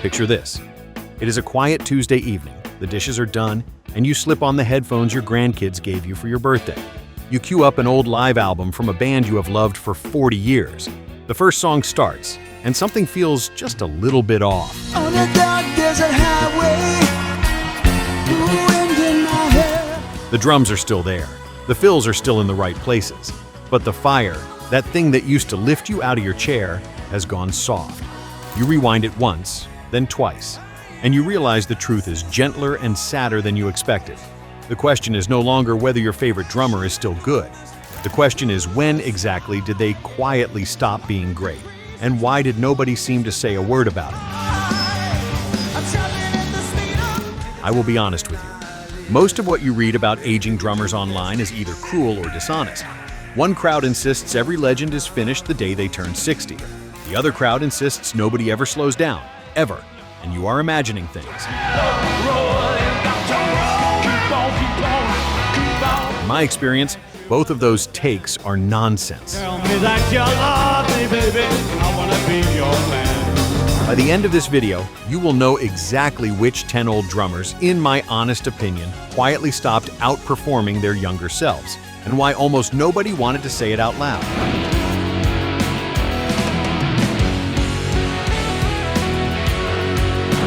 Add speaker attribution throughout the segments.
Speaker 1: Picture this. It is a quiet Tuesday evening, the dishes are done, and you slip on the headphones your grandkids gave you for your birthday. You cue up an old live album from a band you have loved for 40 years. The first song starts, and something feels just a little bit off.
Speaker 2: On a dark desert highway, wind in my hair.
Speaker 1: The drums are still there, the fills are still in the right places, but the fire, that thing that used to lift you out of your chair, has gone soft. You rewind it once, then twice, and you realize the truth is gentler and sadder than you expected. The question is no longer whether your favorite drummer is still good. The question is, when exactly did they quietly stop being great? And why did nobody seem to say a word about it? I will be honest with you. Most of what you read about aging drummers online is either cruel or dishonest. One crowd insists every legend is finished the day they turn 60. The other crowd insists nobody ever slows down, ever, and you are imagining things. In my experience, both of those takes are nonsense.
Speaker 2: Tell me that you love me, baby. I wanna be your man.
Speaker 1: By the end of this video, you will know exactly which 10 old drummers, in my honest opinion, quietly stopped outperforming their younger selves, and why almost nobody wanted to say it out loud.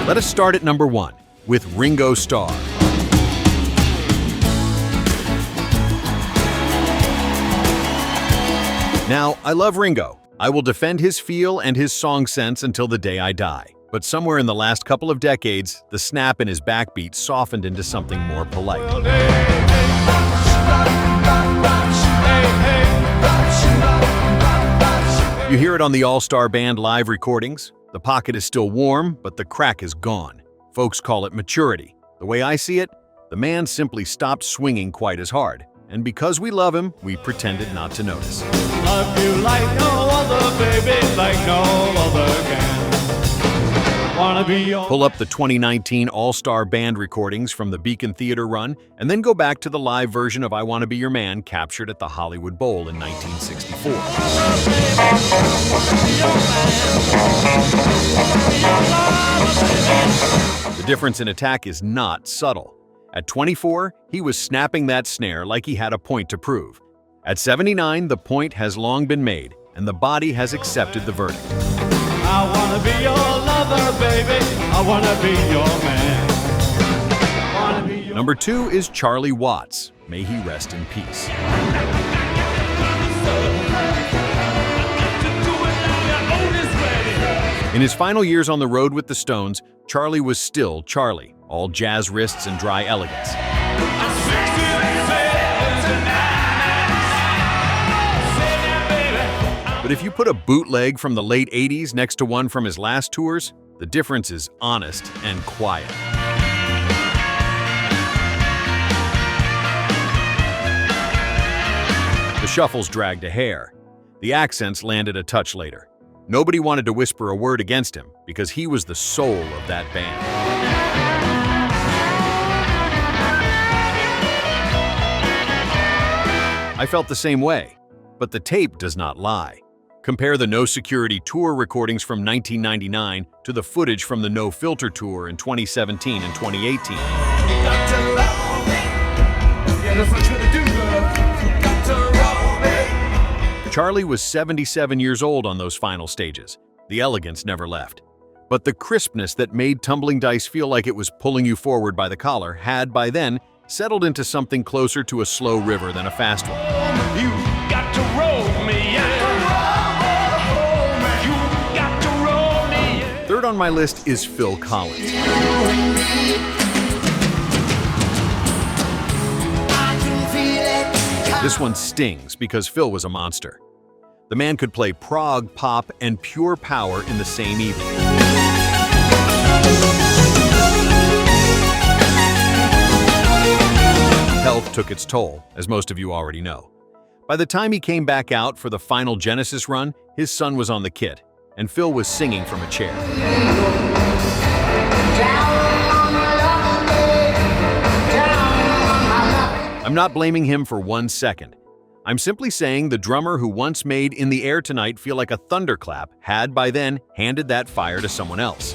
Speaker 1: Let us start at number 1, with Ringo Starr. Now, I love Ringo. I will defend his feel and his song sense until the day I die. But somewhere in the last couple of decades, the snap in his backbeat softened into something more polite. You hear it on the All-Star Band live recordings. The pocket is still warm, but the crack is gone. Folks call it maturity. The way I see it, the man simply stopped swinging quite as hard. And because we love him, we pretended not to notice.
Speaker 2: Love you like no other, baby, like no other can. Wanna be your...
Speaker 1: Pull up the 2019 All-Star Band recordings from the Beacon Theater run, and then go back to the live version of I Wanna Be Your Man captured at the Hollywood Bowl in 1964. The difference in attack is not subtle. At 24, he was snapping that snare like he had a point to prove. At 79, the point has long been made, and the body has accepted the verdict.
Speaker 2: I wanna be your lover, baby. I wanna be your man. Wanna be your...
Speaker 1: Number 2 is Charlie Watts. May he rest in peace. In his final years on the road with the Stones, Charlie was still Charlie, all jazz wrists and dry elegance. But if you put a bootleg from the late 80s next to one from his last tours, the difference is honest and quiet. The shuffles dragged a hair. The accents landed a touch later. Nobody wanted to whisper a word against him because he was the soul of that band. I felt the same way, but the tape does not lie. Compare the No Security tour recordings from 1999 to the footage from the No Filter tour in 2017 and 2018. Charlie was 77 years old on those final stages. The elegance never left. But the crispness that made Tumbling Dice feel like it was pulling you forward by the collar had, by then, settled into something closer to a slow river than a fast one.
Speaker 2: You got to roll me, yeah. You got to roll me, yeah.
Speaker 1: Third on my list is Phil Collins. This one stings because Phil was a monster. The man could play prog, pop, and pure power in the same evening. Health took its toll, as most of you already know. By the time he came back out for the final Genesis run, his son was on the kit, and Phil was singing from a chair. I'm not blaming him for 1 second. I'm simply saying the drummer who once made In the Air Tonight feel like a thunderclap had by then handed that fire to someone else.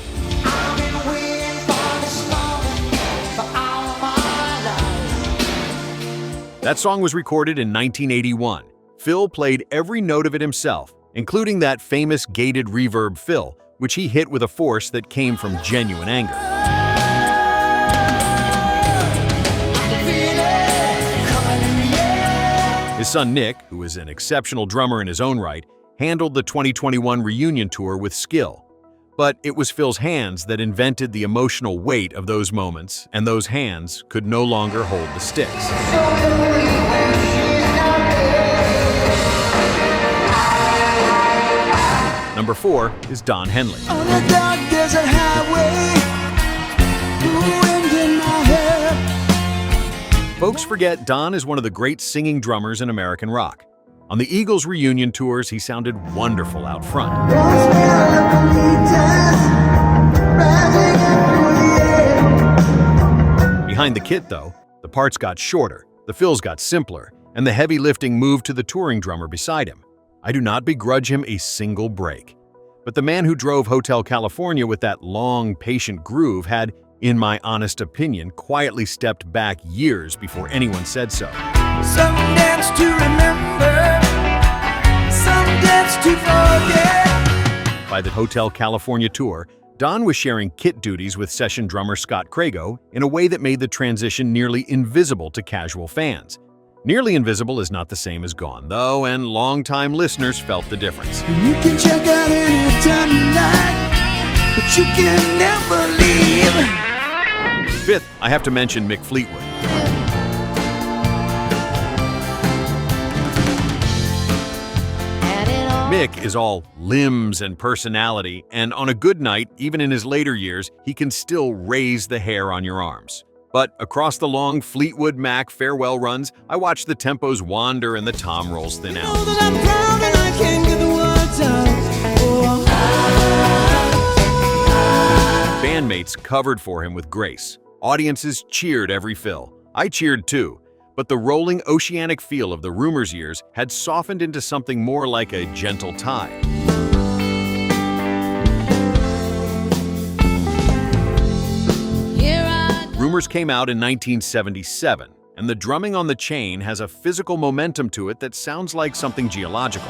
Speaker 1: That song was recorded in 1981. Phil played every note of it himself, including that famous gated reverb fill, which he hit with a force that came from genuine anger. His son Nick, who is an exceptional drummer in his own right, handled the 2021 reunion tour with skill. But it was Phil's hands that invented the emotional weight of those moments, and those hands could no longer hold the sticks. Number 4 is Don Henley.
Speaker 3: On the dark desert highway, wind in my hair.
Speaker 1: Folks forget Don is one of the great singing drummers in American rock. On the Eagles reunion tours, he sounded wonderful out front. Behind the kit, though, the parts got shorter, the fills got simpler, and the heavy lifting moved to the touring drummer beside him. I do not begrudge him a single break. But the man who drove Hotel California with that long, patient groove had, in my honest opinion, quietly stepped back years before anyone said so.
Speaker 3: Some dance to remember, some dance to forget.
Speaker 1: By the Hotel California tour, Don was sharing kit duties with session drummer Scott Crago in a way that made the transition nearly invisible to casual fans. Nearly invisible is not the same as gone, though, and longtime listeners felt the difference.
Speaker 3: You can check out anytime you like, but you can never leave.
Speaker 1: 5th, I have to mention Mick Fleetwood. Mick is all limbs and personality, and on a good night, even in his later years, he can still raise the hair on your arms. But across the long Fleetwood Mac farewell runs, I watch the tempos wander and the tom rolls thin out. Bandmates covered for him with grace. Audiences cheered every fill. I cheered too. But the rolling oceanic feel of the Rumors years had softened into something more like a gentle tide. Rumors came out in 1977, and the drumming on the chain has a physical momentum to it that sounds like something geological.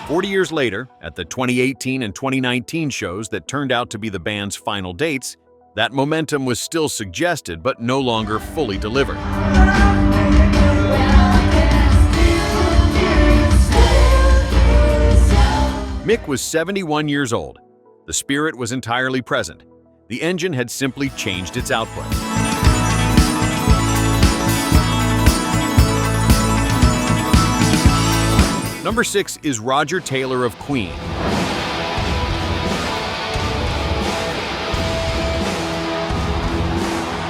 Speaker 1: "40 years later, at the 2018 and 2019 shows that turned out to be the band's final dates, that momentum was still suggested but no longer fully delivered. Mick was 71 years old. The spirit was entirely present. The engine had simply changed its output. Number 6 is Roger Taylor of Queen.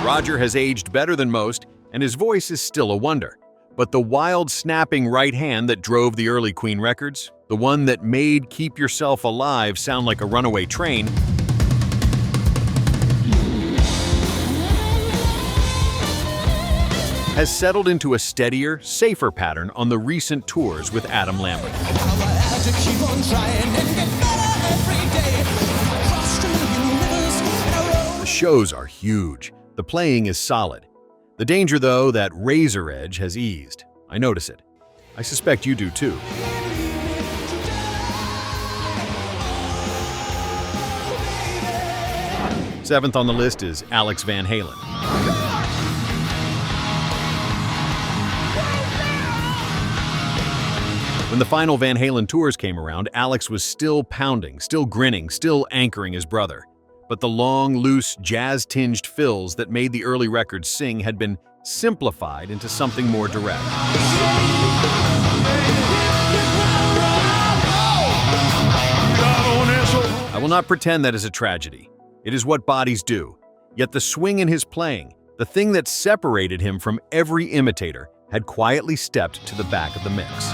Speaker 1: Roger has aged better than most, and his voice is still a wonder. But the wild, snapping right hand that drove the early Queen records, the one that made Keep Yourself Alive sound like a runaway train, has settled into a steadier, safer pattern on the recent tours with Adam Lambert. The shows are huge. The playing is solid. The danger, though, that razor edge has eased. I notice it. I suspect you do too. Seventh on the list is Alex Van Halen. When the final Van Halen tours came around, Alex was still pounding, still grinning, still anchoring his brother. But the long, loose, jazz-tinged fills that made the early records sing had been simplified into something more direct. I will not pretend that is a tragedy. It is what bodies do. Yet the swing in his playing, the thing that separated him from every imitator, had quietly stepped to the back of the mix.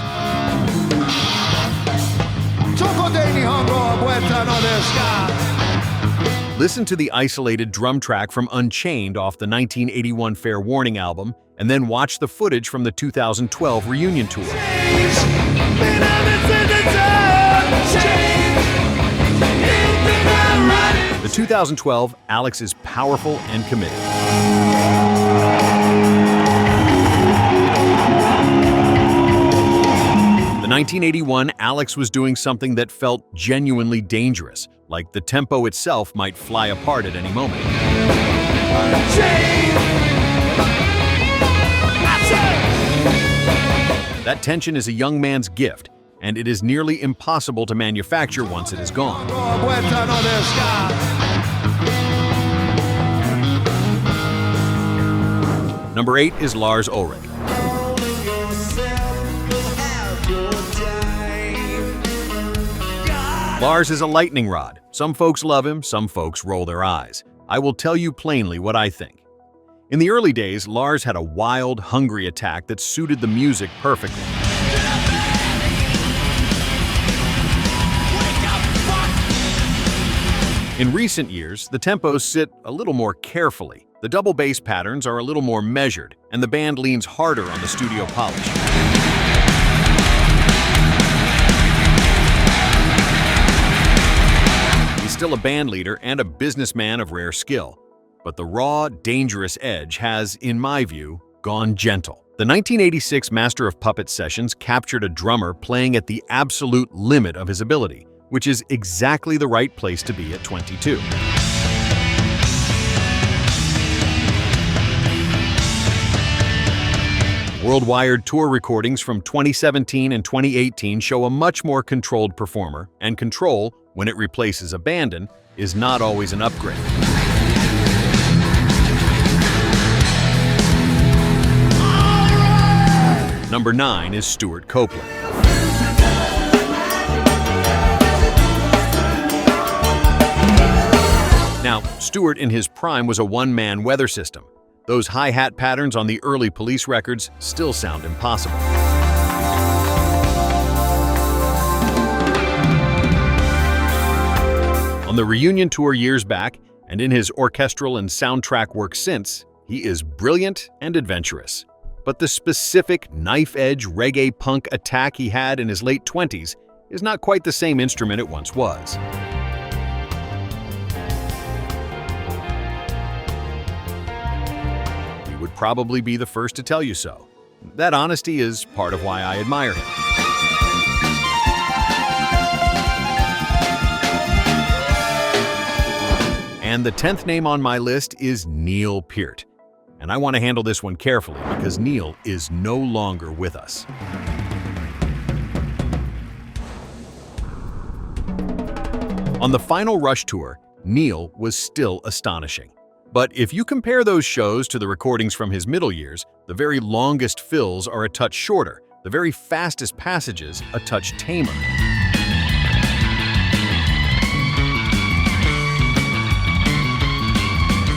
Speaker 1: Listen to the isolated drum track from Unchained off the 1981 Fair Warning album, and then watch the footage from the 2012 reunion tour. The 2012, Alex is powerful and committed. In 1981, Alex was doing something that felt genuinely dangerous, like the tempo itself might fly apart at any moment. That tension is a young man's gift, and it is nearly impossible to manufacture once it is gone. Number 8 is Lars Ulrich. Lars is a lightning rod. Some folks love him, some folks roll their eyes. I will tell you plainly what I think. In the early days, Lars had a wild, hungry attack that suited the music perfectly. In recent years, the tempos sit a little more carefully. The double bass patterns are a little more measured, and the band leans harder on the studio polish. He's still a band leader and a businessman of rare skill, but the raw, dangerous edge has, in my view, gone gentle. The 1986 Master of Puppets sessions captured a drummer playing at the absolute limit of his ability, which is exactly the right place to be at 22. Worldwide tour recordings from 2017 and 2018 show a much more controlled performer, and control, when it replaces abandon, is not always an upgrade. Number 9 is Stewart Copeland. Now, Stewart in his prime was a one-man weather system. Those hi-hat patterns on the early Police records still sound impossible. On the reunion tour years back, and in his orchestral and soundtrack work since, he is brilliant and adventurous. But the specific knife-edge reggae punk attack he had in his late 20s is not quite the same instrument it once was. He would probably be the first to tell you so. That honesty is part of why I admire him. And the 10th name on my list is Neil Peart. And I want to handle this one carefully because Neil is no longer with us. On the final Rush tour, Neil was still astonishing. But if you compare those shows to the recordings from his middle years, the very longest fills are a touch shorter, the very fastest passages a touch tamer.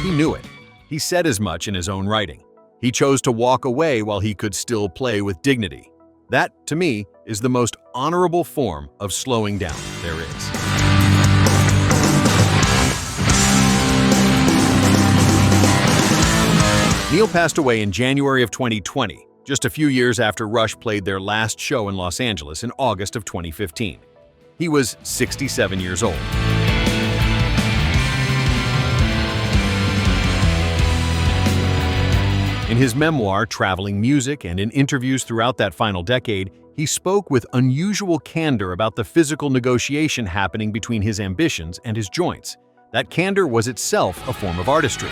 Speaker 1: He knew it. He said as much in his own writing. He chose to walk away while he could still play with dignity. That, to me, is the most honorable form of slowing down there is. Neil passed away in January of 2020, just a few years after Rush played their last show in Los Angeles in August of 2015. He was 67 years old. In his memoir, Traveling Music, and in interviews throughout that final decade, he spoke with unusual candor about the physical negotiation happening between his ambitions and his joints. That candor was itself a form of artistry.